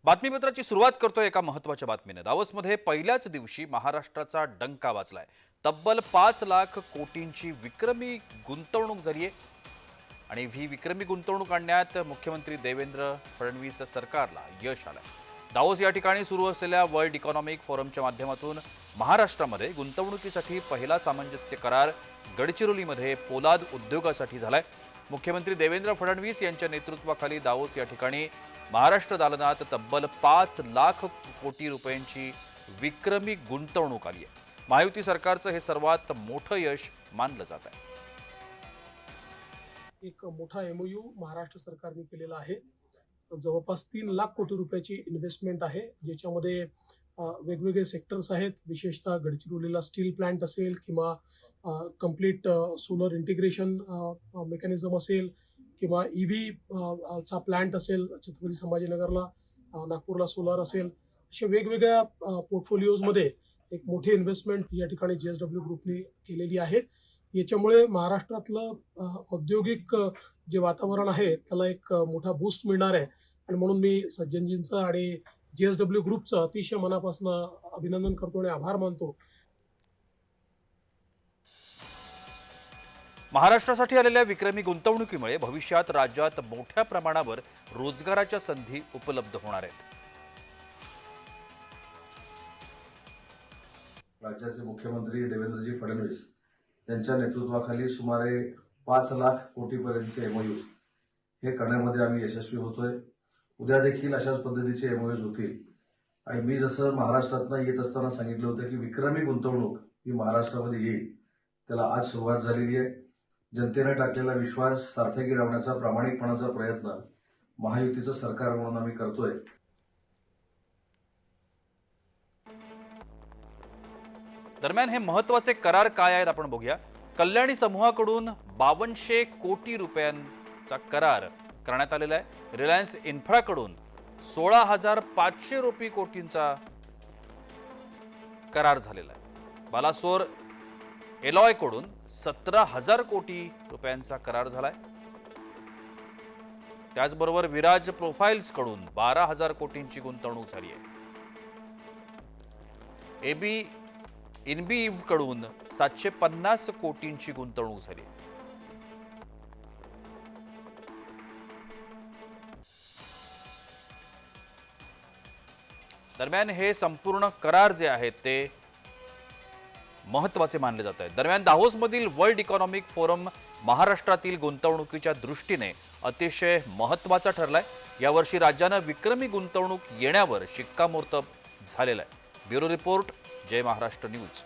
बातमीपत्राची सुरुवात करतोय एका महत्त्वाच्या बातमीने। दावोसमध्ये पहिल्याच दिवशी महाराष्ट्राचा डंका वाजलाय। तब्बल 5 लाख कोटींची विक्रमी गुंतवणूक झाली आहे आणि ही विक्रमी गुंतवणूक आणण्यात मुख्यमंत्री देवेंद्र फडणवीस सरकारला यश आलंय। दावोस या ठिकाणी सुरू असलेल्या वर्ल्ड इकॉनॉमिक फोरमच्या माध्यमातून महाराष्ट्रामध्ये गुंतवणुकीसाठी पहिला सामंजस्य करार गडचिरोलीमध्ये पोलाद उद्योगासाठी झालाय। मुख्यमंत्री देवेंद्र फडणवीस यांच्या नेतृत्वाखाली दावोस या ठिकाणी महाराष्ट्र दालनात तब्बल 5 लाख कोटी रुपयांची विक्रमी गुंतवणूक आली आहे। महायुती सरकारचं हे सर्वात मोठं यश मानलं जात आहे। एक मोठा एमओयू महाराष्ट्र सरकारने केलेला आहे। जवळपास 3 लाख कोटी रुपयाची इन्व्हेस्टमेंट आहे, ज्याच्यामध्ये वेगवेगळे सेक्टर्स आहेत। विशेषतः गडचिरोलीला स्टील प्लांट असेल किंवा कंप्लीट सोलर इंटिग्रेशन मेकॅनिझम असेल किंवा ईव्ही चा प्लांट असेल, छत्रपती संभाजीनगरला, नागपूरला सोलार असेल, अशा वेगवेगळ्या पोर्टफोलिओजमध्ये एक मोठी इन्व्हेस्टमेंट या ठिकाणी JSW ग्रुपने केलेली आहे। याच्यामुळे महाराष्ट्रातलं औद्योगिक जे वातावरण आहे त्याला एक मोठा बूस्ट मिळणार आहे आणि म्हणून मी सज्जनजींचं आणि JSW ग्रुपचं अतिशय मनापासून अभिनंदन करतो आणि आभार मानतो। महाराष्ट्रासाठी आलेल्या विक्रमी गुंतवणुकीमुळे भविष्यात राज्यात मोठ्या प्रमाणावर रोजगाराच्या संधी उपलब्ध होणार आहेत। राज्याचे मुख्यमंत्री देवेंद्रजी फडणवीस यांच्या नेतृत्वाखाली सुमारे 5 लाख कोटीपर्यंतचे एमओयू हे करण्यामध्ये आम्ही यशस्वी होतोय। उद्या देखील अशाच पद्धतीचे एमओयूज होतील आणि मी जसं महाराष्ट्रातनं येत असताना सांगितलं होतं की विक्रमी गुंतवणूक ही महाराष्ट्रामध्ये येईल, त्याला आज सुरुवात झालेली आहे। जनतेने टाकलेला विश्वास सार्थकी लावण्याचा प्रामाणिकपणाचा प्रयत्न महायुतीचं सरकार म्हणून आम्ही करतोय। दरम्यान हे महत्त्वाचे करार काय आहेत आपण बघूया। कल्याणी समूहाकडून 5200 कोटी रुपयांचा करार करण्यात आलेला आहे। रिलायन्स इन्फ्राकडून 16,500 कोटींचा करार झालेला आहे। बालासोर एलॉयकडून 17,000 कोटी रुपयांचा करार झालाय। त्याचबरोबर विराज प्रोफाइल्सकडून 12,000 कोटींची गुंतवणूक झाली आहे। एबी इनबीव्हकडून 750 कोटींची गुंतवणूक झाली आहे। दरम्यान हे संपूर्ण करार जे आहेत ते महत्त्वाचे मानले जात आहेत। दरम्यान दावोसमधील वर्ल्ड इकॉनॉमिक फोरम महाराष्ट्रातील गुंतवणुकीच्या दृष्टीने अतिशय महत्त्वाचा ठरलाय। यावर्षी राज्यानं विक्रमी गुंतवणूक येण्यावर शिक्कामोर्तब झालेला आहे। ब्युरो रिपोर्ट, जय महाराष्ट्र न्यूज।